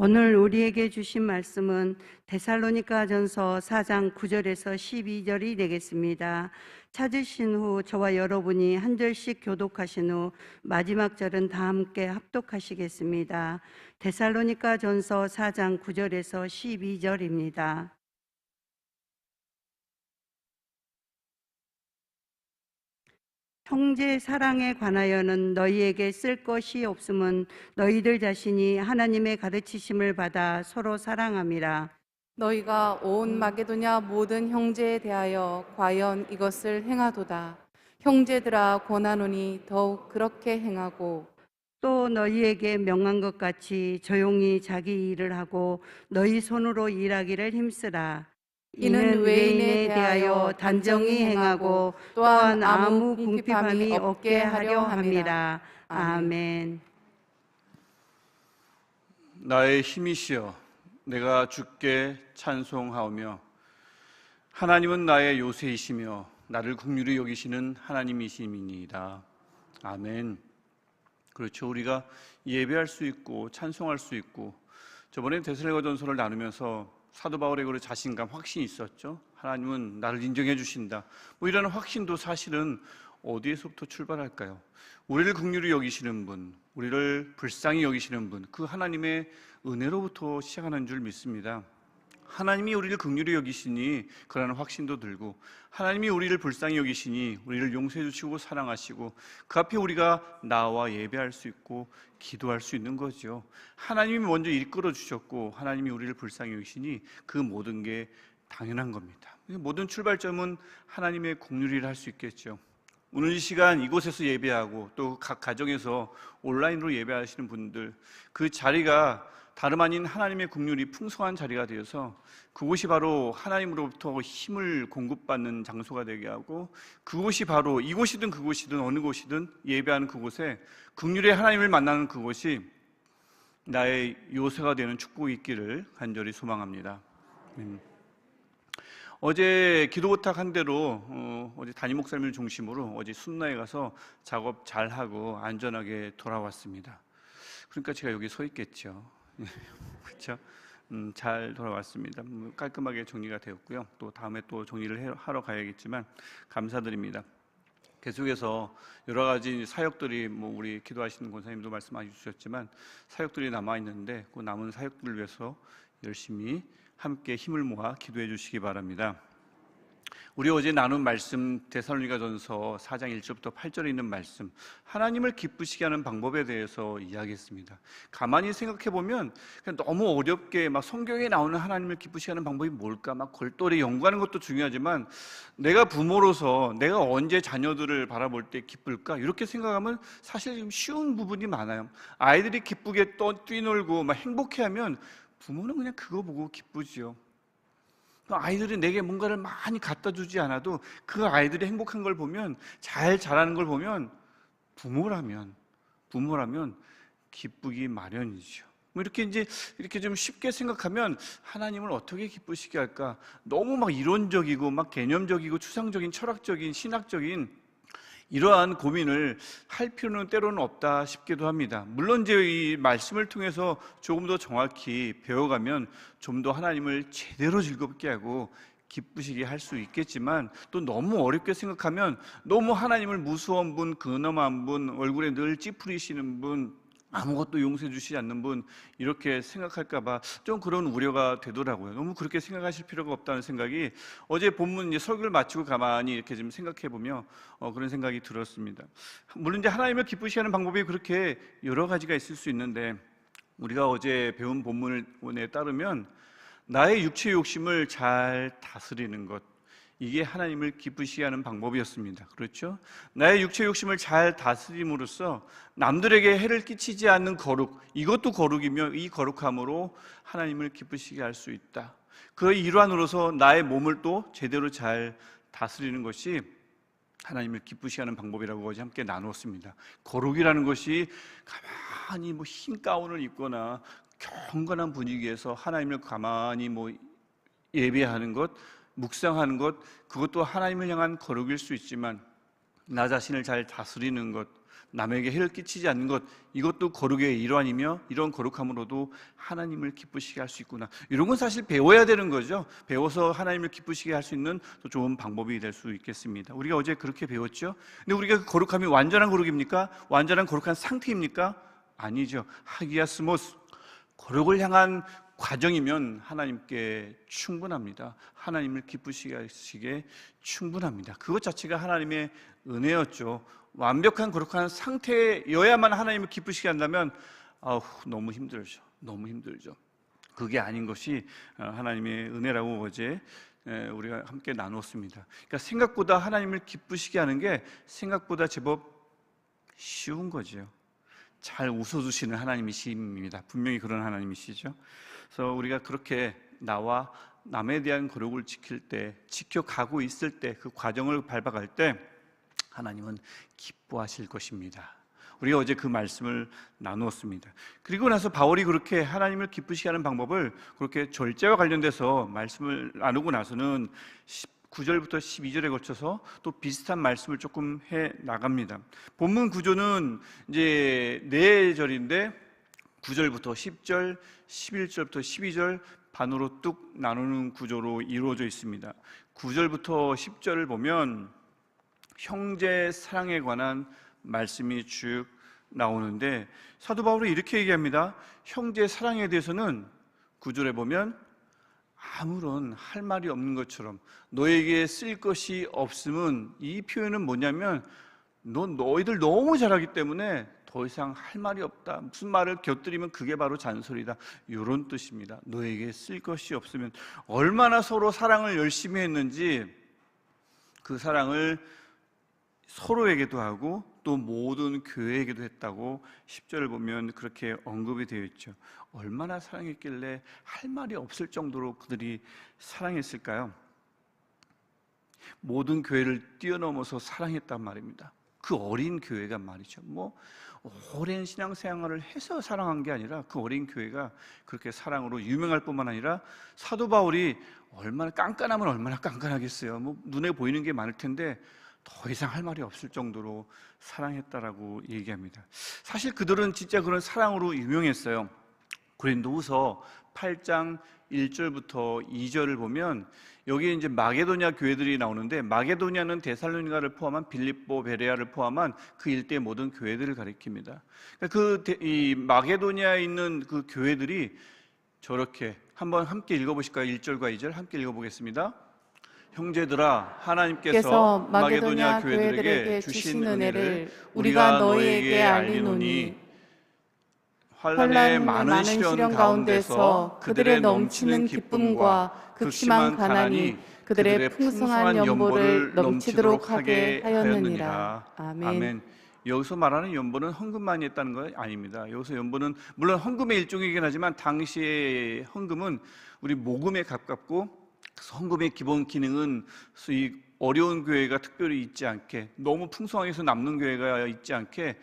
오늘 우리에게 주신 말씀은 데살로니가전서 4장 9절에서 12절이 되겠습니다. 찾으신 후 저와 여러분이 한 절씩 교독하신 후 마지막 절은 다 함께 합독하시겠습니다. 데살로니가전서 4장 9절에서 12절입니다. 형제 사랑에 관하여는 너희에게 쓸 것이 없음은 너희들 자신이 하나님의 가르치심을 받아 서로 사랑함이라. 너희가 온 마게도냐 모든 형제에 대하여 과연 이것을 행하도다. 형제들아 권하노니 더욱 그렇게 행하고, 또 너희에게 명한 것 같이 조용히 자기 일을 하고 너희 손으로 일하기를 힘쓰라. 이는 외인에 대하여 단정히 행하고 또한 아무 궁핍함이 없게 하려 함이라. 아멘. 나의 힘이시여 내가 주께 찬송하오며, 하나님은 나의 요새이시며 나를 긍휼히 여기시는 하나님이심이니이다. 아멘. 그렇죠. 우리가 예배할 수 있고 찬송할 수 있고, 저번에 데살로니가전서를 나누면서 사도 바울의 그 자신감, 확신이 있었죠. 하나님은 나를 인정해 주신다. 이런 확신도 사실은 어디에서부터 출발할까요? 우리를 긍휼히 여기시는 분, 우리를 불쌍히 여기시는 분, 그 하나님의 은혜로부터 시작하는 줄 믿습니다. 하나님이 우리를 긍휼히 여기시니 그러한 확신도 들고, 하나님이 우리를 불쌍히 여기시니 우리를 용서해 주시고 사랑하시고 그 앞에 우리가 나와 예배할 수 있고 기도할 수 있는 거죠. 하나님이 먼저 이끌어 주셨고 하나님이 우리를 불쌍히 여기시니 그 모든 게 당연한 겁니다. 모든 출발점은 하나님의 긍휼이라 할 수 있겠죠. 오늘 이 시간 이곳에서 예배하고 또 각 가정에서 온라인으로 예배하시는 분들, 그 자리가 다름 아닌 하나님의 긍휼이 풍성한 자리가 되어서 그곳이 바로 하나님으로부터 힘을 공급받는 장소가 되게 하고, 그곳이 바로 이곳이든 그곳이든 어느 곳이든 예배하는 그곳에 긍휼의 하나님을 만나는 그곳이 나의 요새가 되는 축복이 있기를 간절히 소망합니다. 어제 기도 부탁한 대로 어제 담임 목사님을 중심으로 어제 순나에 가서 작업 잘하고 안전하게 돌아왔습니다. 그러니까 제가 여기 서 있겠죠. 그렇죠? 잘 돌아왔습니다. 깔끔하게 정리가 되었고요. 또 다음에 또 정리를 하러 가야겠지만 감사드립니다. 계속해서 여러 가지 사역들이 우리 기도하시는 권사님도 말씀해 주셨지만 사역들이 남아 있는데 그 남은 사역들을 위해서 열심히 함께 힘을 모아 기도해 주시기 바랍니다. 우리 어제 나눈 말씀 데살로니가전서 4장 1절부터 8절에 있는 말씀, 하나님을 기쁘시게 하는 방법에 대해서 이야기했습니다. 가만히 생각해 보면 그냥 너무 어렵게 성경에 나오는 하나님을 기쁘시게 하는 방법이 뭘까 골똘히 연구하는 것도 중요하지만, 내가 부모로서 내가 언제 자녀들을 바라볼 때 기쁠까 이렇게 생각하면 사실 좀 쉬운 부분이 많아요. 아이들이 기쁘게 뛰놀고 행복해하면 부모는 그냥 그거 보고 기쁘지요. 아이들이 내게 뭔가를 많이 갖다 주지 않아도 그 아이들이 행복한 걸 보면, 잘 자라는 걸 보면 부모라면 기쁘기 마련이죠. 이렇게 좀 쉽게 생각하면 하나님을 어떻게 기쁘시게 할까? 너무 이론적이고 개념적이고 추상적인 철학적인 신학적인 이러한 고민을 할 필요는 때로는 없다 싶기도 합니다. 물론 이제 이 말씀을 통해서 조금 더 정확히 배워가면 좀 더 하나님을 제대로 즐겁게 하고 기쁘시게 할 수 있겠지만, 또 너무 어렵게 생각하면 너무 하나님을 무서운 분, 근엄한 분, 얼굴에 늘 찌푸리시는 분, 아무것도 용서해 주시지 않는 분, 이렇게 생각할까 봐 좀 그런 우려가 되더라고요. 너무 그렇게 생각하실 필요가 없다는 생각이 어제 본문 설교를 마치고 가만히 이렇게 좀 생각해 보며 그런 생각이 들었습니다. 물론 이제 하나님을 기쁘시게 하는 방법이 그렇게 여러 가지가 있을 수 있는데, 우리가 어제 배운 본문에 따르면 나의 육체의 욕심을 잘 다스리는 것, 이게 하나님을 기쁘시게 하는 방법이었습니다. 그렇죠? 나의 육체 욕심을 잘 다스림으로써 남들에게 해를 끼치지 않는 거룩, 이것도 거룩이며 이 거룩함으로 하나님을 기쁘시게 할 수 있다. 그 일환으로서 나의 몸을 또 제대로 잘 다스리는 것이 하나님을 기쁘시게 하는 방법이라고 어제 함께 나누었습니다. 거룩이라는 것이 가만히 흰 가운을 입거나 경건한 분위기에서 하나님을 가만히 예배하는 것, 묵상하는 것, 그것도 하나님을 향한 거룩일 수 있지만, 나 자신을 잘 다스리는 것, 남에게 해를 끼치지 않는 것, 이것도 거룩의 일환이며 이런 거룩함으로도 하나님을 기쁘시게 할 수 있구나. 이런 건 사실 배워야 되는 거죠. 배워서 하나님을 기쁘시게 할 수 있는 또 좋은 방법이 될 수 있겠습니다. 우리가 어제 그렇게 배웠죠. 근데 우리가 그 거룩함이 완전한 거룩입니까? 완전한 거룩한 상태입니까? 아니죠. 하기야스모스, 거룩을 향한 과정이면 하나님께 충분합니다. 하나님을 기쁘시게 하시기에 충분합니다. 그것 자체가 하나님의 은혜였죠. 완벽한 거룩한 상태여야만 하나님을 기쁘시게 한다면 너무 힘들죠. 너무 힘들죠. 그게 아닌 것이 하나님의 은혜라고 어제 우리가 함께 나눴습니다. 그러니까 생각보다 하나님을 기쁘시게 하는 게 생각보다 제법 쉬운 거죠. 잘 웃어주시는 하나님이십니다. 분명히 그런 하나님이시죠. 그래서 우리가 그렇게 나와 남에 대한 거룩을 지킬 때, 지켜가고 있을 때, 그 과정을 밟아갈 때 하나님은 기뻐하실 것입니다. 우리가 어제 그 말씀을 나누었습니다. 그리고 나서 바울이 그렇게 하나님을 기쁘시게 하는 방법을 그렇게 절제와 관련돼서 말씀을 나누고 나서는 9절부터 12절에 거쳐서 또 비슷한 말씀을 조금 해 나갑니다. 본문 구조는 이제 4절인데 9절부터 10절, 11절부터 12절 반으로 뚝 나누는 구조로 이루어져 있습니다. 9절부터 10절을 보면 형제 사랑에 관한 말씀이 쭉 나오는데 사도 바울이 이렇게 얘기합니다. 형제 사랑에 대해서는 9절에 보면 아무런 할 말이 없는 것처럼 너에게 쓸 것이 없음은, 이 표현은 뭐냐면 너희들 너무 잘하기 때문에 더 이상 할 말이 없다. 무슨 말을 곁들이면 그게 바로 잔소리다. 이런 뜻입니다. 너에게 쓸 것이 없으면, 얼마나 서로 사랑을 열심히 했는지 그 사랑을 서로에게도 하고 또 모든 교회에게도 했다고 10절을 보면 그렇게 언급이 되어 있죠. 얼마나 사랑했길래 할 말이 없을 정도로 그들이 사랑했을까요? 모든 교회를 뛰어넘어서 사랑했단 말입니다. 그 어린 교회가 말이죠. 오랜 신앙생활을 해서 사랑한 게 아니라 그 어린 교회가 그렇게 사랑으로 유명할 뿐만 아니라 사도 바울이 얼마나 깐깐하면 얼마나 깐깐하겠어요. 눈에 보이는 게 많을 텐데 더 이상 할 말이 없을 정도로 사랑했다라고 얘기합니다. 사실 그들은 진짜 그런 사랑으로 유명했어요. 고린도후서 8장 1절부터 2절을 보면 여기 이제 마게도냐 교회들이 나오는데, 마게도냐는 데살로니가를 포함한 빌립보, 베레아를 포함한 그 일대의 모든 교회들을 가리킵니다. 그러니까 이 마게도냐에 있는 그 교회들이 저렇게, 한번 함께 읽어보실까요? 1절과 2절 함께 읽어보겠습니다. 형제들아, 하나님께서 마게도냐 교회들에게 주신 은혜를 우리가 너희에게 알리노니 환난의 많은 시련 가운데서 그들의 넘치는 기쁨과 극심한 가난이 그들의 풍성한 연보를 넘치도록 하게 하였느니라. 아멘. 여기서 말하는 연보는 헌금만이 했다는 건 아닙니다. 여기서 연보는 물론 헌금의 일종이긴 하지만 당시의 헌금은 우리 모금에 가깝고, 그래서 헌금의 기본 기능은 이 어려운 교회가 특별히 있지 않게, 너무 풍성하게 해서 남는 교회가 있지 않게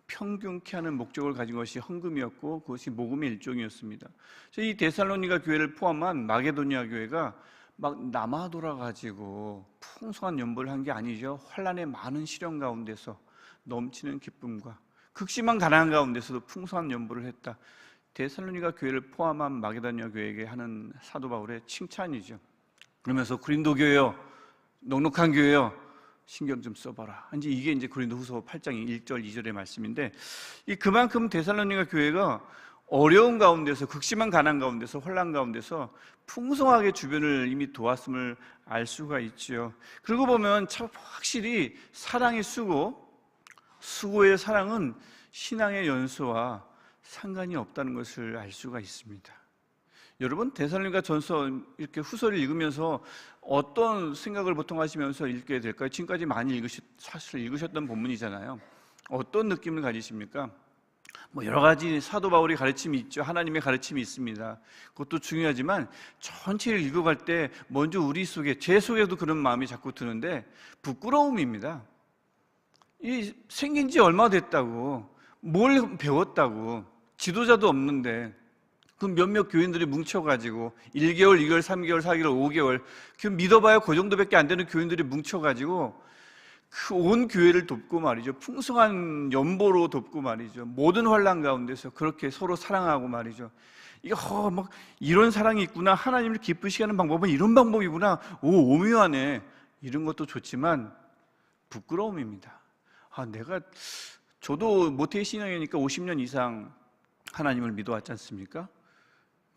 평균케 하는 목적을 가진 것이 헌금이었고, 그것이 모금의 일종이었습니다. 이 데살로니가 교회를 포함한 마게도니아 교회가 막 남아 돌아가지고 풍성한 연보를 한 게 아니죠. 환난의 많은 시련 가운데서 넘치는 기쁨과 극심한 가난 가운데서도 풍성한 연보를 했다. 데살로니가 교회를 포함한 마게도니아 교회에게 하는 사도 바울의 칭찬이죠. 그러면서 고린도 교회요, 넉넉한 교회요, 신경 좀 써봐라. 이게 고린도후서 8장 1절 2절의 말씀인데, 그만큼 데살로니가 교회가 어려운 가운데서, 극심한 가난 가운데서, 혼란 가운데서 풍성하게 주변을 이미 도왔음을 알 수가 있죠. 그러고 보면 참 확실히 사랑의 수고의 사랑은 신앙의 연소와 상관이 없다는 것을 알 수가 있습니다. 여러분, 데살로니가 전서 이렇게 후서를 읽으면서 어떤 생각을 보통 하시면서 읽게 될까요? 지금까지 많이 사실 읽으셨던 본문이잖아요. 어떤 느낌을 가지십니까? 여러 가지 사도 바울의 가르침이 있죠. 하나님의 가르침이 있습니다. 그것도 중요하지만 전체를 읽어갈 때 먼저 우리 속에, 제 속에도 그런 마음이 자꾸 드는데 부끄러움입니다. 생긴 지 얼마 됐다고, 뭘 배웠다고, 지도자도 없는데 그 몇몇 교인들이 뭉쳐가지고 1개월, 2개월, 3개월, 4개월, 5개월, 그 믿어봐야 그 정도밖에 안 되는 교인들이 뭉쳐가지고 그 온 교회를 돕고 말이죠. 풍성한 연보로 돕고 말이죠. 모든 환난 가운데서 그렇게 서로 사랑하고 말이죠. 이게 막 이런 사랑이 있구나. 하나님을 기쁘시게 하는 방법은 이런 방법이구나. 오묘하네. 이런 것도 좋지만 부끄러움입니다. 저도 모태 신앙이니까 50년 이상 하나님을 믿어왔지 않습니까?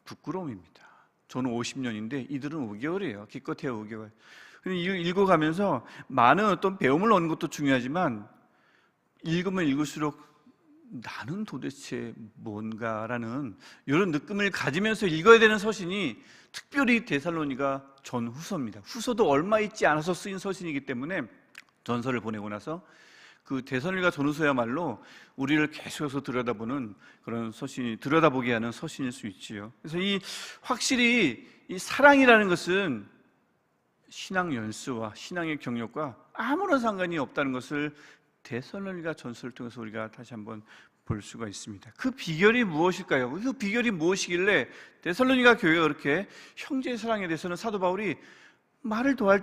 부끄러움입니다. 저는 50년인데 이들은 5개월이에요. 기껏해야 5개월. 근데 읽어가면서 많은 어떤 배움을 얻는 것도 중요하지만 읽으면 읽을수록 나는 도대체 뭔가라는 이런 느낌을 가지면서 읽어야 되는 서신이 특별히 데살로니가 전후서입니다. 후서도 얼마 있지 않아서 쓰인 서신이기 때문에 전서를 보내고 나서 그 데살로니가 전후서야말로 우리를 계속해서 들여다보는 그런 서신이, 들여다보게 하는 서신일 수 있지요. 그래서 확실히 이 사랑이라는 것은 신앙 연수와 신앙의 경력과 아무런 상관이 없다는 것을 데살로니가 전서를 통해서 우리가 다시 한번 볼 수가 있습니다. 그 비결이 무엇일까요? 그 비결이 무엇이길래 데살로니가 교회가 그렇게 형제의 사랑에 대해서는 사도 바울이 말을 더할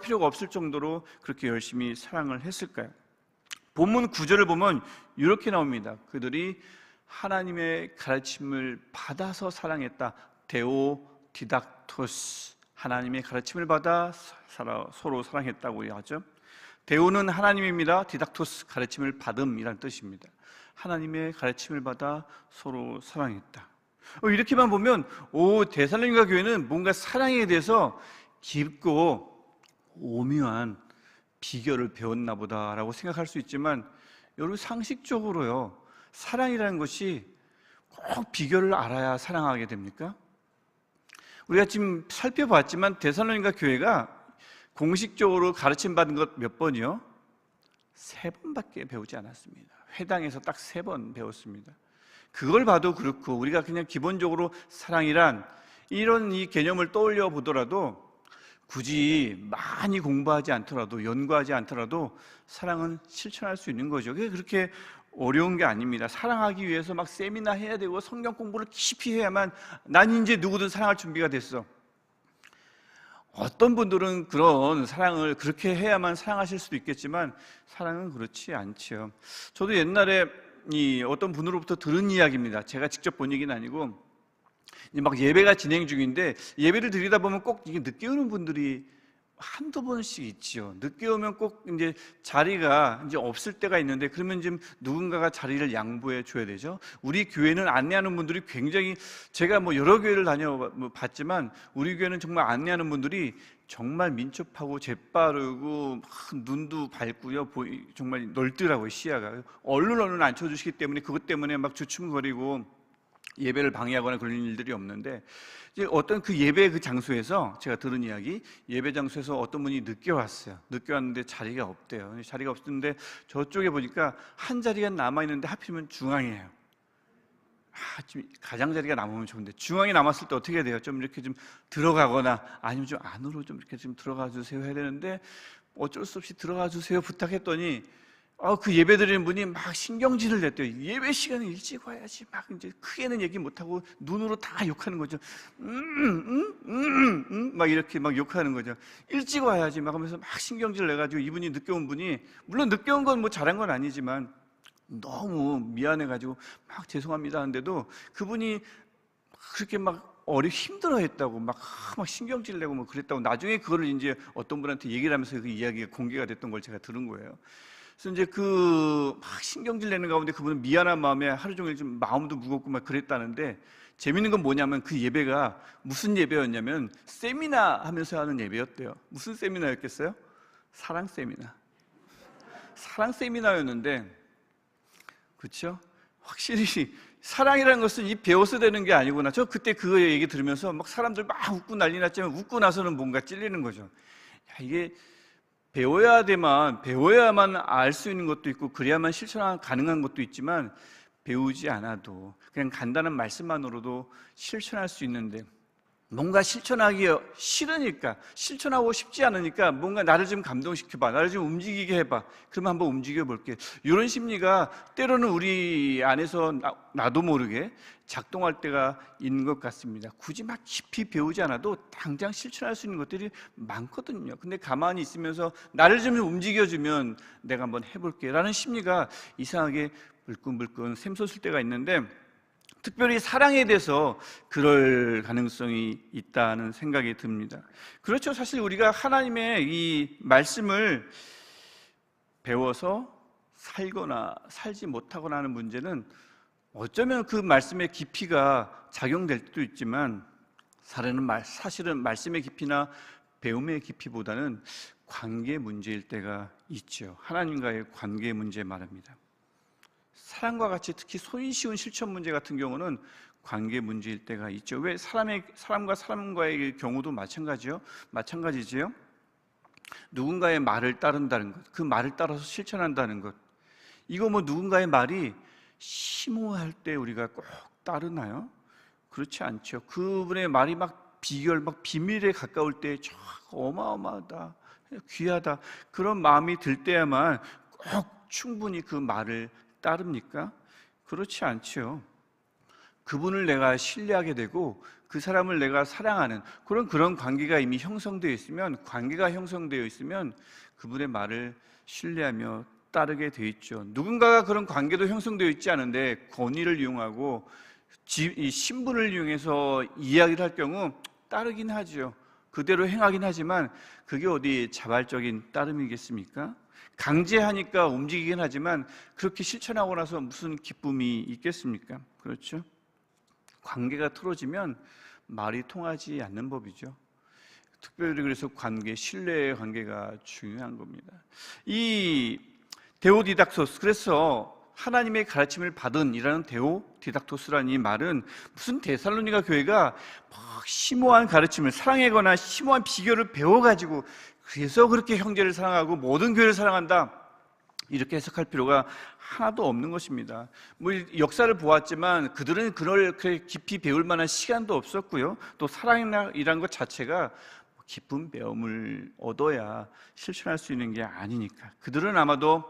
필요가 없을 정도로 그렇게 열심히 사랑을 했을까요? 본문 9절을 보면 이렇게 나옵니다. 그들이 하나님의 가르침을 받아서 사랑했다. 데오 디닥토스, 하나님의 가르침을 받아 서로 사랑했다고 하죠. 데오는 하나님입니다. 디닥토스, 가르침을 받음이란 뜻입니다. 하나님의 가르침을 받아 서로 사랑했다. 이렇게만 보면 데살로니가 교회는 뭔가 사랑에 대해서 깊고 오묘한 비결을 배웠나 보다라고 생각할 수 있지만, 여러분 상식적으로요, 사랑이라는 것이 꼭 비결을 알아야 사랑하게 됩니까? 우리가 지금 살펴봤지만 데살로니가 교회가 공식적으로 가르침 받은 것 몇 번이요? 3번밖에 배우지 않았습니다. 회당에서 딱 3번 배웠습니다. 그걸 봐도 그렇고 우리가 그냥 기본적으로 사랑이란 이런 이 개념을 떠올려 보더라도 굳이 많이 공부하지 않더라도, 연구하지 않더라도 사랑은 실천할 수 있는 거죠. 그게 그렇게 어려운 게 아닙니다. 사랑하기 위해서 막 세미나 해야 되고 성경 공부를 깊이 해야만 난 이제 누구든 사랑할 준비가 됐어. 어떤 분들은 그런 사랑을 그렇게 해야만 사랑하실 수도 있겠지만 사랑은 그렇지 않죠. 저도 옛날에 어떤 분으로부터 들은 이야기입니다. 제가 직접 본 얘기는 아니고, 막 예배가 진행 중인데 예배를 드리다 보면 꼭 이게 늦게 오는 분들이 한두 번씩 있지요. 늦게 오면 꼭 이제 자리가 이제 없을 때가 있는데, 그러면 좀 누군가가 자리를 양보해 줘야 되죠. 우리 교회는 안내하는 분들이 굉장히, 제가 여러 교회를 다녀봤지만 우리 교회는 정말 안내하는 분들이 정말 민첩하고 재빠르고 막 눈도 밝고요, 정말 넓더라고요. 시야가 얼른 안 쳐주시기 때문에 그것 때문에 막 주춤거리고 예배를 방해하거나 그런 일들이 없는데, 이제 어떤 그 예배 그 장소에서 제가 들은 이야기, 예배 장소에서 어떤 분이 늦게 왔어요. 늦게 왔는데 자리가 없대요. 자리가 없었는데 저쪽에 보니까 한 자리가 남아 있는데 하필이면 중앙이에요. 지금 가장자리가 남으면 좋은데 중앙에 남았을 때 어떻게 해야 돼요? 좀 이렇게 좀 들어가거나 아니면 좀 안으로 좀 이렇게 좀 들어가 주세요 해야 되는데, 어쩔 수 없이 들어가 주세요 부탁했더니 그 예배 드리는 분이 막 신경질을 냈대요. 예배 시간에 일찍 와야지. 막 이제 크게는 얘기 못하고 눈으로 다 욕하는 거죠. 막 이렇게 막 욕하는 거죠. 일찍 와야지 막 하면서 막 신경질 내가지고, 이분이 늦게 온 분이, 물론 늦게 온 건 잘한 건 아니지만 너무 미안해가지고 막 죄송합니다 하는데도 그분이 그렇게 막 힘들어했다고 막 신경질 내고 뭐 그랬다고, 나중에 그거를 이제 어떤 분한테 얘기를 하면서 그 이야기가 공개가 됐던 걸 제가 들은 거예요. 그래서 이제 막 신경질 내는 가운데 그분은 미안한 마음에 하루 종일 좀 마음도 무겁고 막 그랬다는데, 재밌는 건 뭐냐면 그 예배가 무슨 예배였냐면 세미나 하면서 하는 예배였대요. 무슨 세미나였겠어요? 사랑 세미나. 사랑 세미나였는데, 그렇죠? 확실히 사랑이라는 것은 배워서 되는 게 아니구나. 저 그때 그 얘기 들으면서 막 사람들 막 웃고 난리 났지만 웃고 나서는 뭔가 찔리는 거죠. 이게 배워야만 알 수 있는 것도 있고 그래야만 실천 가능한 것도 있지만, 배우지 않아도 그냥 간단한 말씀만으로도 실천할 수 있는데, 뭔가 실천하기 싫으니까, 실천하고 싶지 않으니까 뭔가 나를 좀 감동시켜봐, 나를 좀 움직이게 해봐, 그러면 한번 움직여 볼게. 이런 심리가 때로는 우리 안에서 나도 모르게 작동할 때가 있는 것 같습니다. 굳이 막 깊이 배우지 않아도 당장 실천할 수 있는 것들이 많거든요. 근데 가만히 있으면서 나를 좀 움직여주면 내가 한번 해볼게 라는 심리가 이상하게 불끈불끈 샘솟을 때가 있는데, 특별히 사랑에 대해서 그럴 가능성이 있다는 생각이 듭니다. 그렇죠. 사실 우리가 하나님의 이 말씀을 배워서 살거나 살지 못하거나 하는 문제는 어쩌면 그 말씀의 깊이가 작용될 때도 있지만, 사실은 말씀의 깊이나 배움의 깊이보다는 관계 문제일 때가 있죠. 하나님과의 관계 문제 말입니다. 사랑과 같이 특히 손쉬운 실천 문제 같은 경우는 관계 문제일 때가 있죠. 왜? 사람과 사람과의 경우도 마찬가지지요. 누군가의 말을 따른다는 것, 그 말을 따라서 실천한다는 것, 이거 뭐 누군가의 말이 심오할 때 우리가 꼭 따르나요? 그렇지 않죠. 그분의 말이 막 비밀에 가까울 때 어마어마하다, 귀하다, 그런 마음이 들 때야만 꼭 충분히 그 말을 따릅니까? 그렇지 않죠. 그분을 내가 신뢰하게 되고 그 사람을 내가 사랑하는 그런 관계가 이미 형성되어 있으면 그분의 말을 신뢰하며 따르게 되어 있죠. 누군가가 그런 관계도 형성되어 있지 않은데 권위를 이용하고 이 신분을 이용해서 이야기를 할 경우 따르긴 하죠. 그대로 행하긴 하지만 그게 어디 자발적인 따름이겠습니까? 강제하니까 움직이긴 하지만 그렇게 실천하고 나서 무슨 기쁨이 있겠습니까? 그렇죠? 관계가 틀어지면 말이 통하지 않는 법이죠. 특별히 그래서 신뢰의 관계가 중요한 겁니다. 이 데오디닥토스, 그래서 하나님의 가르침을 받은 이라는 데오디닥토스라는 이 말은 무슨 데살로니가 교회가 막 심오한 가르침을, 사랑에 관한 심오한 비결을 배워가지고 그래서 그렇게 형제를 사랑하고 모든 교회를 사랑한다, 이렇게 해석할 필요가 하나도 없는 것입니다. 뭐 역사를 보았지만 그들은 그렇게 깊이 배울 만한 시간도 없었고요. 또 사랑이란 것 자체가 깊은 배움을 얻어야 실천할 수 있는 게 아니니까. 그들은 아마도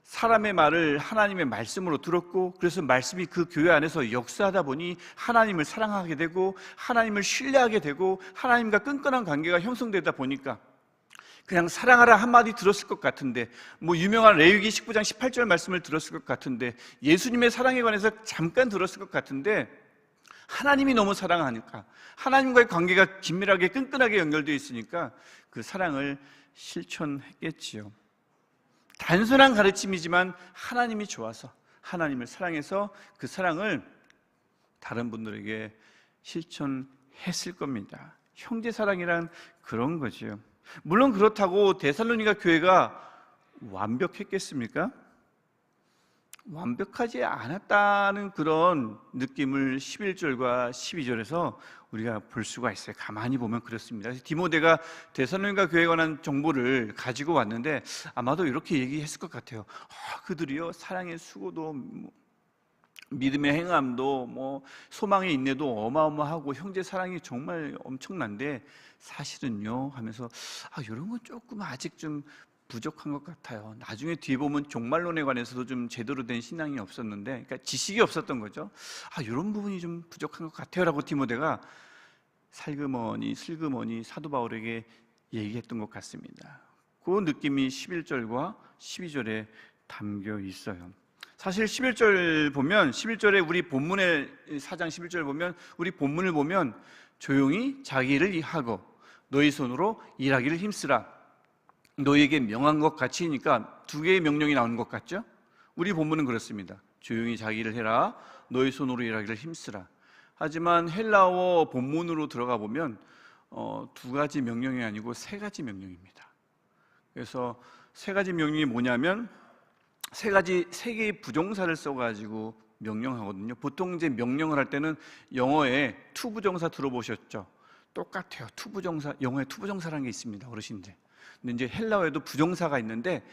사람의 말을 하나님의 말씀으로 들었고, 그래서 말씀이 그 교회 안에서 역사하다 보니 하나님을 사랑하게 되고 하나님을 신뢰하게 되고 하나님과 끈끈한 관계가 형성되다 보니까 그냥 사랑하라 한마디 들었을 것 같은데, 뭐 유명한 레위기 19장 18절 말씀을 들었을 것 같은데, 예수님의 사랑에 관해서 잠깐 들었을 것 같은데, 하나님이 너무 사랑하니까, 하나님과의 관계가 긴밀하게 끈끈하게 연결되어 있으니까 그 사랑을 실천했겠지요. 단순한 가르침이지만 하나님이 좋아서, 하나님을 사랑해서 그 사랑을 다른 분들에게 실천했을 겁니다. 형제 사랑이란 그런 거지요. 물론 그렇다고 데살로니가 교회가 완벽했겠습니까? 완벽하지 않았다는 그런 느낌을 11절과 12절에서 우리가 볼 수가 있어요. 가만히 보면 그렇습니다. 디모데가 데살로니가 교회에 관한 정보를 가지고 왔는데 아마도 이렇게 얘기했을 것 같아요. 그들이요, 사랑의 수고도 믿음의 행함도 소망의 인내도 어마어마하고 형제 사랑이 정말 엄청난데 사실은요 하면서 이런 건 조금 아직 좀 부족한 것 같아요. 나중에 뒤에 보면 종말론에 관해서도 좀 제대로 된 신앙이 없었는데, 그러니까 지식이 없었던 거죠. 이런 부분이 좀 부족한 것 같아요 라고 디모데가 슬그머니 사도 바울에게 얘기했던 것 같습니다. 그 느낌이 11절과 12절에 담겨 있어요. 사실 11절에 우리 본문의 4장 11절 보면, 우리 본문을 보면 조용히 자기 일을 하고 너희 손으로 일하기를 힘쓰라, 너희에게 명한 것 같이니까 두 개의 명령이 나오는 것 같죠? 우리 본문은 그렇습니다. 조용히 자기 일을 해라, 너희 손으로 일하기를 힘쓰라. 하지만 헬라어 본문으로 들어가 보면 두 가지 명령이 아니고 세 가지 명령입니다. 그래서 세 가지 명령이 뭐냐면 세 개의 부정사를 써가지고 명령하거든요. 보통 이제 명령을 할 때는 영어에 투부정사 들어보셨죠? 똑같아요. 영어에 투부정사라는 게 있습니다, 어르신들. 근데 이제 헬라어에도 부정사가 있는데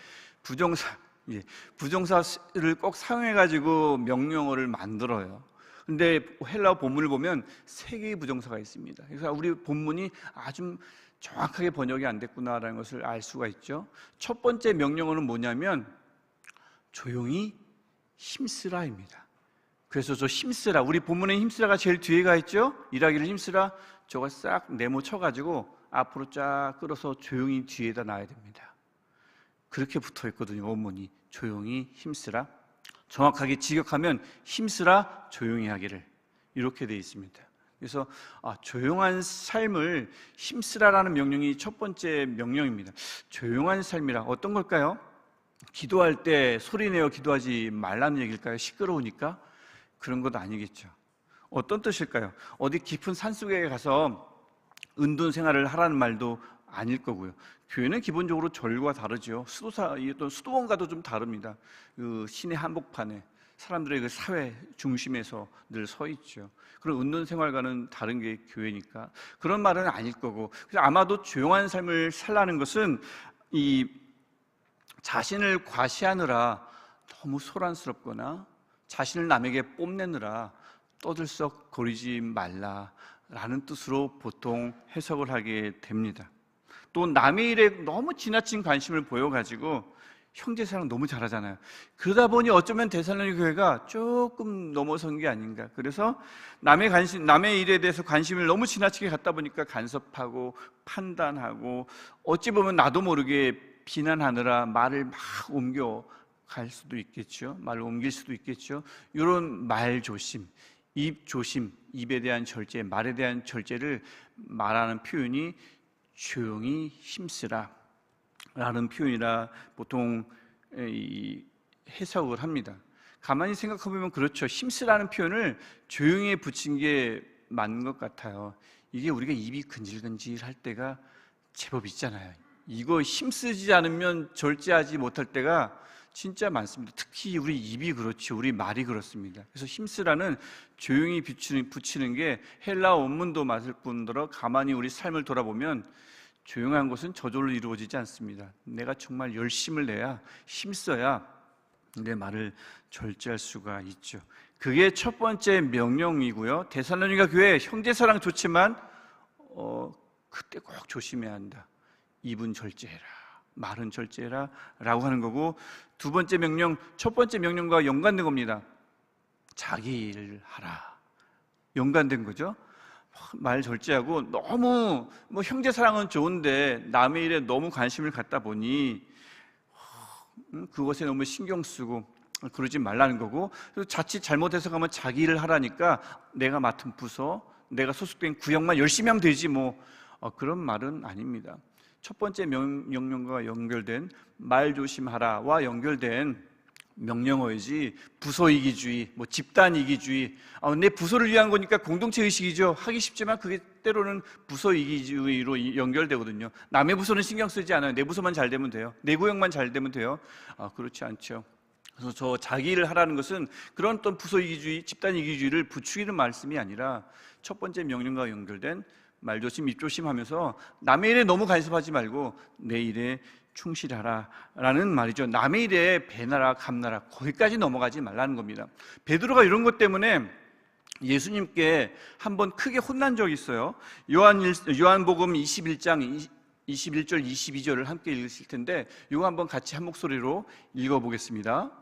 부정사를 꼭 사용해가지고 명령어를 만들어요. 근데 헬라어 본문을 보면 세 개의 부정사가 있습니다. 그래서 우리 본문이 아주 정확하게 번역이 안 됐구나라는 것을 알 수가 있죠. 첫 번째 명령어는 뭐냐면 조용히 힘쓰라입니다. 그래서 저 힘쓰라, 우리 본문에 힘쓰라가 제일 뒤에가 있죠. 일하기를 힘쓰라, 저거 싹 네모 쳐가지고 앞으로 쫙 끌어서 조용히 뒤에다 놔야 됩니다. 그렇게 붙어 있거든요. 원문이 조용히 힘쓰라. 정확하게 직역하면 힘쓰라 조용히 하기를, 이렇게 되어 있습니다. 그래서 조용한 삶을 힘쓰라라는 명령이 첫 번째 명령입니다. 조용한 삶이라 어떤 걸까요? 기도할 때 소리내어 기도하지 말라는 얘기일까요? 시끄러우니까? 그런 것 아니겠죠. 어떤 뜻일까요? 어디 깊은 산속에 가서 은둔 생활을 하라는 말도 아닐 거고요. 교회는 기본적으로 절과 다르죠. 수도원과도 좀 다릅니다. 그 시내 한복판에 사람들의 그 사회 중심에서 늘 서 있죠. 그런 은둔 생활과는 다른 게 교회니까 그런 말은 아닐 거고, 그래서 아마도 조용한 삶을 살라는 것은 이 자신을 과시하느라 너무 소란스럽거나 자신을 남에게 뽐내느라 떠들썩거리지 말라라는 뜻으로 보통 해석을 하게 됩니다. 또 남의 일에 너무 지나친 관심을 보여가지고 형제사랑 너무 잘하잖아요. 그러다 보니 어쩌면 데살로니가 교회가 조금 넘어선 게 아닌가. 그래서 남의 일에 대해서 관심을 너무 지나치게 갖다 보니까 간섭하고 판단하고 어찌 보면 나도 모르게 비난하느라 말을 막 옮겨갈 수도 있겠죠. 말을 옮길 수도 있겠죠. 이런 말 조심, 입 조심, 입에 대한 절제, 말에 대한 절제를 말하는 표현이 조용히 힘쓰라 라는 표현이라 보통 해석을 합니다. 가만히 생각해보면 그렇죠. 힘쓰라는 표현을 조용히 붙인 게 맞는 것 같아요. 이게 우리가 입이 근질근질할 때가 제법 있잖아요. 이거 힘쓰지 않으면 절제하지 못할 때가 진짜 많습니다. 특히 우리 입이 그렇죠. 우리 말이 그렇습니다. 그래서 힘쓰라는 조용히 붙이는 게 헬라어 원문도 맞을 뿐더러 가만히 우리 삶을 돌아보면 조용한 것은 저절로 이루어지지 않습니다. 내가 정말 열심을 내야, 힘써야 내 말을 절제할 수가 있죠. 그게 첫 번째 명령이고요. 데살로니가 교회 형제사랑 좋지만 그때 꼭 조심해야 한다. 입은 절제해라, 말은 절제해라 라고 하는 거고, 두 번째 명령, 첫 번째 명령과 연관된 겁니다. 자기 일을 하라, 연관된 거죠. 말 절제하고 너무 형제사랑은 좋은데 남의 일에 너무 관심을 갖다 보니 그것에 너무 신경 쓰고 그러지 말라는 거고, 자칫 잘못해서 가면 자기 일을 하라니까 내가 맡은 부서, 내가 소속된 구역만 열심히 하면 되지 그런 말은 아닙니다. 첫 번째 명령과 연결된 말 조심하라와 연결된 명령어이지 부서이기주의, 집단이기주의, 내 부서를 위한 거니까 공동체 의식이죠. 하기 쉽지만 그게 때로는 부서이기주의로 연결되거든요. 남의 부서는 신경 쓰지 않아요. 내 부서만 잘 되면 돼요. 내 구역만 잘 되면 돼요. 그렇지 않죠. 그래서 저 자기 일을 하라는 것은 그런 어떤 부서이기주의, 집단이기주의를 부추기는 말씀이 아니라 첫 번째 명령과 연결된 말조심, 입조심하면서 남의 일에 너무 간섭하지 말고 내 일에 충실하라 라는 말이죠. 남의 일에 배나라 감나라 거기까지 넘어가지 말라는 겁니다. 베드로가 이런 것 때문에 예수님께 한번 크게 혼난 적이 있어요. 요한복음 21장 21절 22절을 함께 읽으실 텐데 이거 한번 같이 한 목소리로 읽어보겠습니다.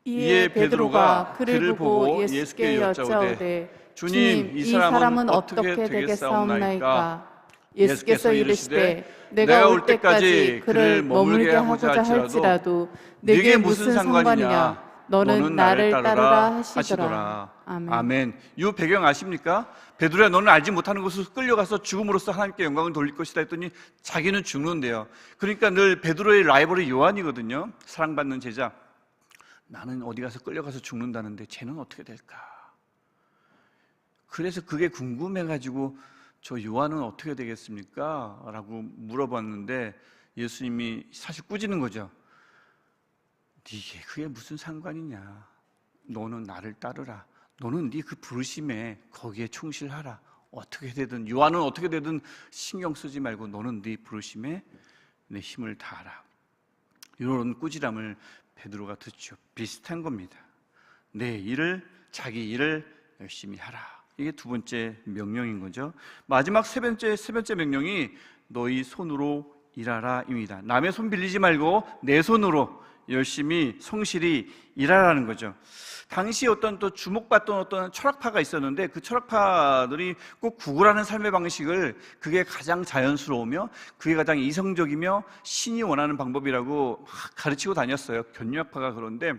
이에 베드로가 그를 보고 예수께 여짜오되 주님, 이 사람은 어떻게 되겠사옵나이까? 예수께서 이르시되 내가 올 때까지 그를 머물게 하고자 할지라도 네게 무슨 상관이냐? 너는 나를 따르라 하시더라. 아멘. 이 배경 아십니까? 베드로야, 너는 알지 못하는 곳으로 끌려가서 죽음으로써 하나님께 영광을 돌릴 것이다 했더니 자기는 죽는데요. 그러니까 늘 베드로의 라이벌이 요한이거든요. 사랑받는 제자. 나는 어디 가서 끌려가서 죽는다는데 쟤는 어떻게 될까? 그래서 그게 궁금해가지고 저 요한은 어떻게 되겠습니까? 라고 물어봤는데 예수님이 사실 꾸짖는 거죠. 네게 그게 무슨 상관이냐? 너는 나를 따르라. 너는 네 그 부르심에 거기에 충실하라. 어떻게 되든 요한은 어떻게 되든 신경 쓰지 말고 너는 네 부르심에 내 힘을 다하라. 이런 꾸지람을 베드로가 듣죠. 비슷한 겁니다. 내 일을, 자기 일을 열심히 하라. 이게 두 번째 명령인 거죠. 마지막 세 번째 명령이 너희 손으로 일하라입니다. 남의 손 빌리지 말고 내 손으로 열심히 성실히 일하라는 거죠. 당시 어떤 또 주목받던 어떤 철학파가 있었는데 그 철학파들이 꼭 구걸하는 삶의 방식을 그게 가장 자연스러우며 그게 가장 이성적이며 신이 원하는 방법이라고 가르치고 다녔어요. 견유학파가. 그런데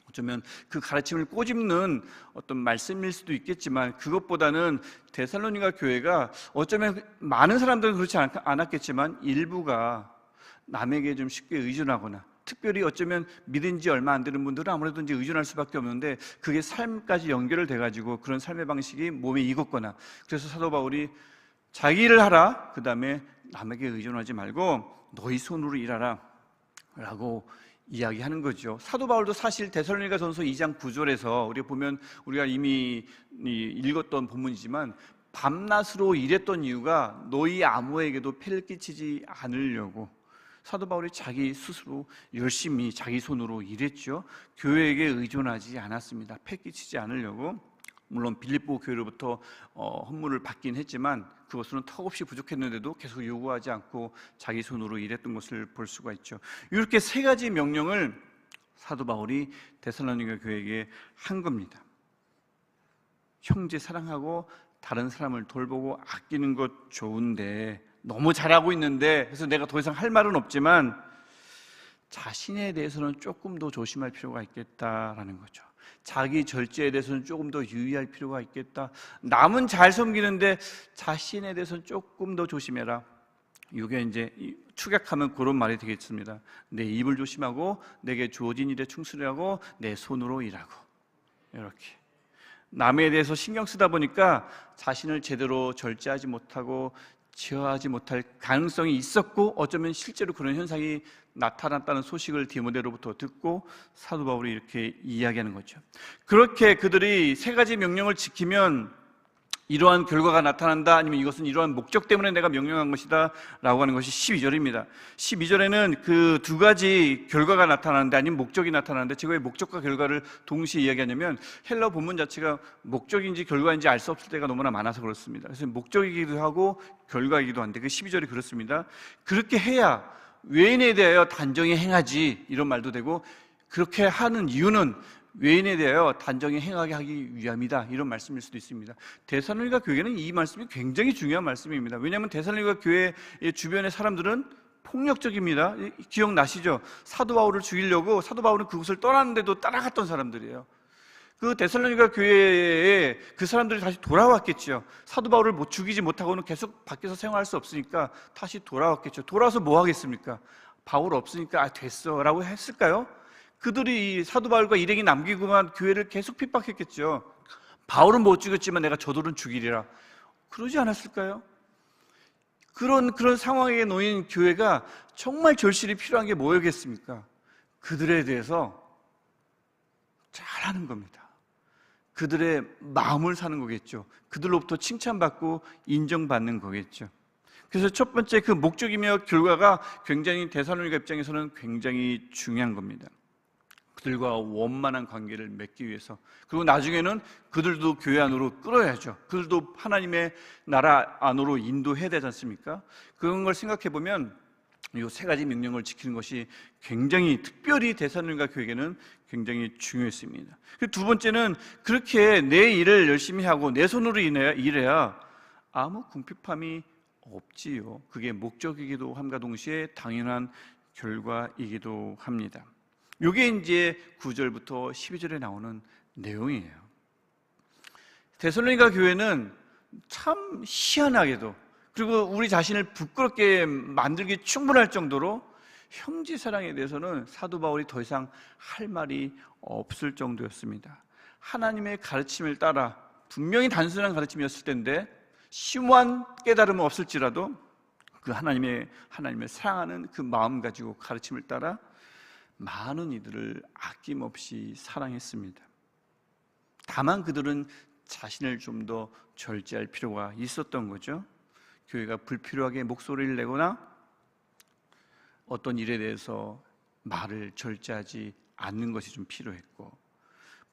어쩌면 그 가르침을 꼬집는 어떤 말씀일 수도 있겠지만 그것보다는 데살로니가 교회가 어쩌면 많은 사람들은 그렇지 않았겠지만 일부가 남에게 좀 쉽게 의존하거나 특별히 어쩌면 믿은 지 얼마 안 되는 분들은 아무래도 이제 의존할 수밖에 없는데 그게 삶까지 연결을 돼가지고 그런 삶의 방식이 몸에 익었거나 그래서 사도 바울이 자기 일을 하라, 그 다음에 남에게 의존하지 말고 너희 손으로 일하라 라고 이야기하는 거죠. 사도 바울도 사실 데살로니가 전서 2장 9절에서 우리가 보면 우리가 이미 읽었던 본문이지만 밤낮으로 일했던 이유가 너희 아무에게도 폐를 끼치지 않으려고 사도 바울이 자기 스스로 열심히 자기 손으로 일했죠. 교회에게 의존하지 않았습니다. 폐 끼치지 않으려고. 물론 빌립보 교회로부터 헌물을 받긴 했지만 그것은 턱없이 부족했는데도 계속 요구하지 않고 자기 손으로 일했던 것을 볼 수가 있죠. 이렇게 세 가지 명령을 사도 바울이 데살로니가 교회에게 한 겁니다. 형제 사랑하고 다른 사람을 돌보고 아끼는 것 좋은데 너무 잘하고 있는데 그래서 내가 더 이상 할 말은 없지만 자신에 대해서는 조금 더 조심할 필요가 있겠다라는 거죠. 자기 절제에 대해서는 조금 더 유의할 필요가 있겠다. 남은 잘 섬기는데 자신에 대해서는 조금 더 조심해라. 이게 이제 축약하면 그런 말이 되겠습니다. 내 입을 조심하고 내게 주어진 일에 충실하고 내 손으로 일하고. 이렇게 남에 대해서 신경 쓰다 보니까 자신을 제대로 절제하지 못하고 제어하지 못할 가능성이 있었고 어쩌면 실제로 그런 현상이 나타났다는 소식을 디모데로부터 듣고 사도 바울이 이렇게 이야기하는 거죠. 그렇게 그들이 세 가지 명령을 지키면 이러한 결과가 나타난다, 아니면 이것은 이러한 목적 때문에 내가 명령한 것이다 라고 하는 것이 12절입니다 12절에는 그 두 가지 결과가 나타나는데, 아니면 목적이 나타나는데, 제가 왜 목적과 결과를 동시에 이야기하냐면 헬라어 본문 자체가 목적인지 결과인지 알 수 없을 때가 너무나 많아서 그렇습니다. 그래서 목적이기도 하고 결과이기도 한데 그 12절이 그렇습니다. 그렇게 해야 외인에 대하여 단정히 행하지, 이런 말도 되고, 그렇게 하는 이유는 외인에 대하여 단정히 행하게 하기 위함이다, 이런 말씀일 수도 있습니다. 데살로니가 교회는 이 말씀이 굉장히 중요한 말씀입니다. 왜냐하면 데살로니가 교회의 주변의 사람들은 폭력적입니다. 기억나시죠? 사도 바울을 죽이려고 사도 바울은 그곳을 떠났는데도 따라갔던 사람들이에요. 그 데살로니가 교회에 그 사람들이 다시 돌아왔겠죠. 사도 바울을 죽이지 못하고는 계속 밖에서 생활할 수 없으니까 다시 돌아왔겠죠. 돌아와서 뭐 하겠습니까? 바울 없으니까 됐어 라고 했을까요? 그들이 사도 바울과 일행이 남기고만 교회를 계속 핍박했겠죠. 바울은 못 죽였지만 내가 저들은 죽이리라, 그러지 않았을까요? 그런 상황에 놓인 교회가 정말 절실히 필요한 게 뭐였겠습니까? 그들에 대해서 잘하는 겁니다. 그들의 마음을 사는 거겠죠. 그들로부터 칭찬받고 인정받는 거겠죠. 그래서 첫 번째 그 목적이며 결과가 굉장히 데살로니가 입장에서는 굉장히 중요한 겁니다. 그들과 원만한 관계를 맺기 위해서, 그리고 나중에는 그들도 교회 안으로 끌어야죠. 그들도 하나님의 나라 안으로 인도해야 되지 않습니까? 그런 걸 생각해 보면 이 세 가지 명령을 지키는 것이 굉장히, 특별히 데살로니가 교회에게는 굉장히 중요했습니다. 두 번째는 그렇게 내 일을 열심히 하고 내 손으로 일해야 아무 궁핍함이 없지요. 그게 목적이기도 함과 동시에 당연한 결과이기도 합니다. 이게 이제 9절부터 12절에 나오는 내용이에요. 데살로니가 교회는 참 희한하게도, 그리고 우리 자신을 부끄럽게 만들기 충분할 정도로 형제 사랑에 대해서는 사도 바울이 더 이상 할 말이 없을 정도였습니다. 하나님의 가르침을 따라, 분명히 단순한 가르침이었을 텐데 심오한 깨달음은 없을지라도 그 하나님을 사랑하는 그 마음 가지고 가르침을 따라 많은 이들을 아낌없이 사랑했습니다. 다만 그들은 자신을 좀 더 절제할 필요가 있었던 거죠. 교회가 불필요하게 목소리를 내거나 어떤 일에 대해서 말을 절제하지 않는 것이 좀 필요했고,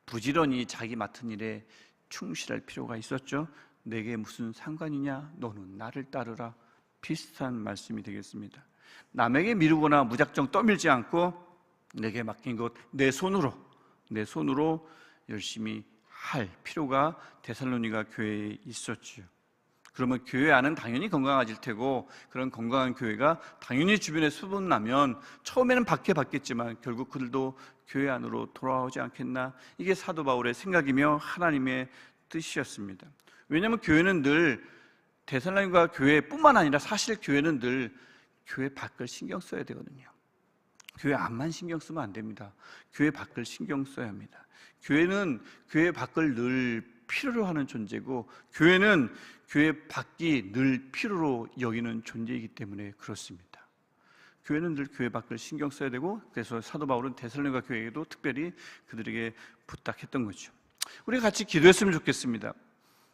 부지런히 자기 맡은 일에 충실할 필요가 있었죠. 내게 무슨 상관이냐? 너는 나를 따르라. 비슷한 말씀이 되겠습니다. 남에게 미루거나 무작정 떠밀지 않고 내게 맡긴 것 내 손으로 열심히 할 필요가 데살로니가 교회에 있었지요. 그러면 교회 안은 당연히 건강해질 테고, 그런 건강한 교회가 당연히 주변에 소문나면 처음에는 박해받겠지만 결국 그들도 교회 안으로 돌아오지 않겠나? 이게 사도 바울의 생각이며 하나님의 뜻이었습니다. 왜냐하면 교회는 늘 데살로니가 교회뿐만 아니라 사실 교회는 늘 교회 밖을 신경 써야 되거든요. 교회 안만 신경 쓰면 안 됩니다. 교회 밖을 신경 써야 합니다. 교회는 교회 밖을 늘 필요로 하는 존재고, 교회는 교회 밖이 늘 필요로 여기는 존재이기 때문에 그렇습니다. 교회는 늘 교회 밖을 신경 써야 되고, 그래서 사도 바울은 데살로니가 교회에도 특별히 그들에게 부탁했던 거죠. 우리가 같이 기도했으면 좋겠습니다.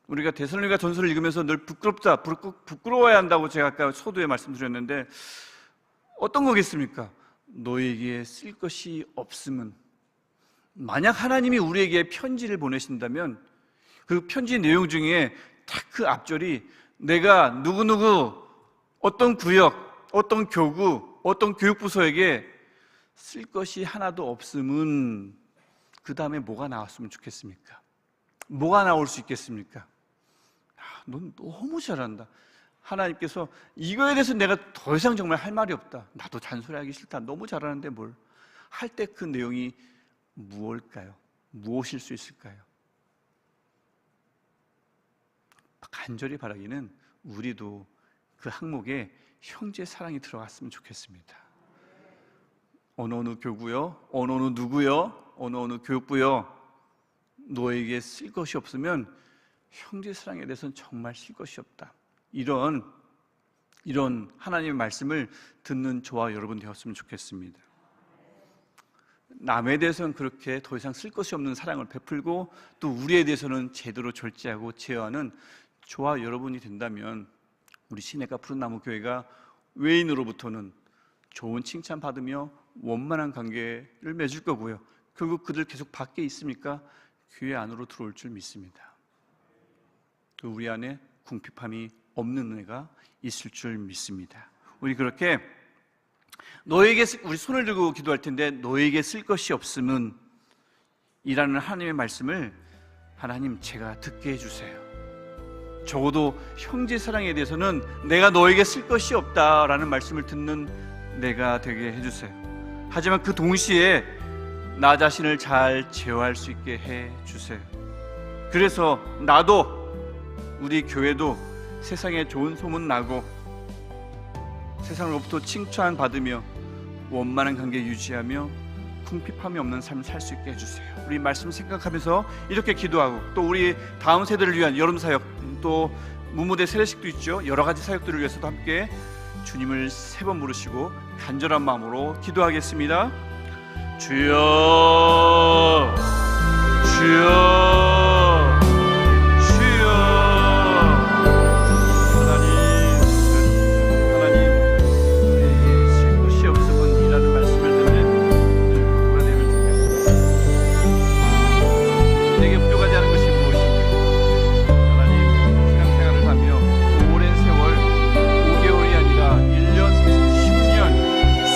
우리가 데살로니가 전서를 읽으면서 늘 부끄러워야 한다고 제가 아까 서두에 말씀드렸는데, 어떤 거겠습니까? 너에게 쓸 것이 없음은, 만약 하나님이 우리에게 편지를 보내신다면 그 편지 내용 중에 딱 그 앞절이 내가 누구누구 어떤 구역, 어떤 교구, 어떤 교육부서에게 쓸 것이 하나도 없음은, 그 다음에 뭐가 나왔으면 좋겠습니까? 뭐가 나올 수 있겠습니까? 넌 너무 잘한다. 하나님께서 이거에 대해서 내가 더 이상 정말 할 말이 없다. 나도 잔소리하기 싫다. 너무 잘하는데 뭘 할 때 그 내용이 무엇일까요? 무엇일 수 있을까요? 간절히 바라기는 우리도 그 항목에 형제 사랑이 들어갔으면 좋겠습니다. 어느 교구요, 어느 누구요, 어느 교육부요, 너에게 쓸 것이 없으면 형제 사랑에 대해서는 정말 쓸 것이 없다. 이런 하나님의 말씀을 듣는 저와 여러분 되었으면 좋겠습니다. 남에 대해서는 그렇게 더 이상 쓸 것이 없는 사랑을 베풀고, 또 우리에 대해서는 제대로 절제하고 제어하는 저와 여러분이 된다면, 우리 시내가 푸른나무 교회가 외인으로부터는 좋은 칭찬 받으며 원만한 관계를 맺을 거고요. 결국 그들 계속 밖에 있으니까 교회 안으로 들어올 줄 믿습니다. 또 우리 안에 궁핍함이 없는 은혜가 있을 줄 믿습니다. 우리 그렇게 너에게, 우리 손을 들고 기도할 텐데, 너에게 쓸 것이 없음은 이라는 하나님의 말씀을 하나님 제가 듣게 해주세요. 적어도 형제 사랑에 대해서는 내가 너에게 쓸 것이 없다라는 말씀을 듣는 내가 되게 해주세요. 하지만 그 동시에 나 자신을 잘 제어할 수 있게 해주세요. 그래서 나도, 우리 교회도 세상에 좋은 소문 나고 세상으로부터 칭찬받으며 원만한 관계 유지하며 궁핍함이 없는 삶을 살 수 있게 해주세요. 우리 말씀 생각하면서 이렇게 기도하고, 또 우리 다음 세대를 위한 여름 사역, 또 무무대 세례식도 있죠. 여러 가지 사역들을 위해서도 함께 주님을 3번 부르시고 간절한 마음으로 기도하겠습니다. 주여, 주여, 주여. 하나님, 우리에게 쓸 것이 없음은 이라는 말씀을 듣는 누구가 되면 좋겠습니다. 내게 부족하지 않은 것이 무엇입니까? 하나님, 신앙생활을 하며 오랜 세월, 5개월이 아니라 1년, 10년,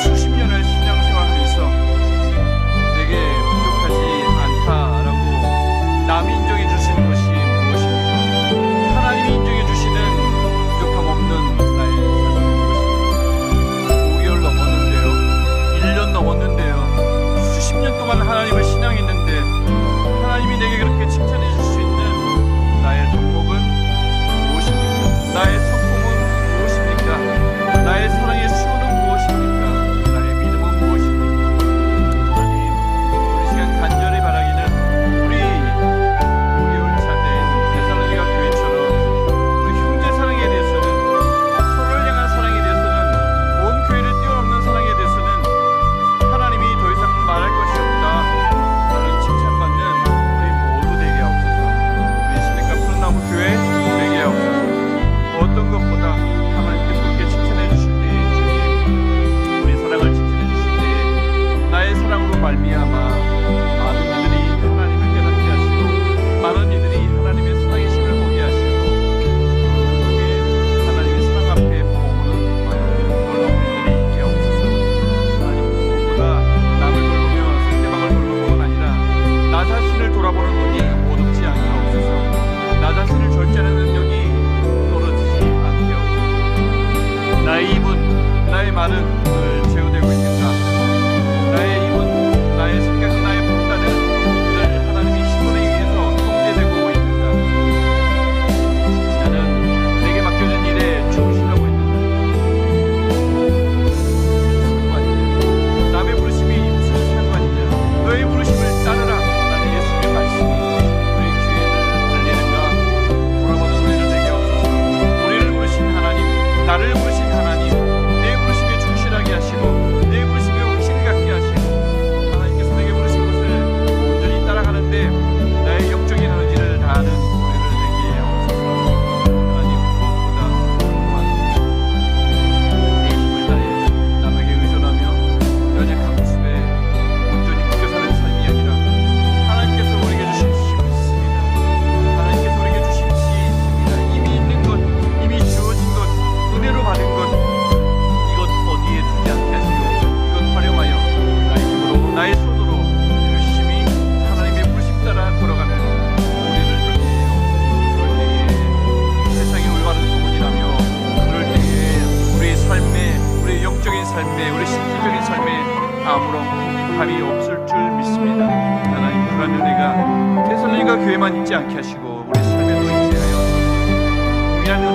수십 년을 신앙생활하면서 내게 부족하지 않다라고 교회만 있지 않게 하시고 우리 삶에 또 있게 하여 주옵소서. 위하는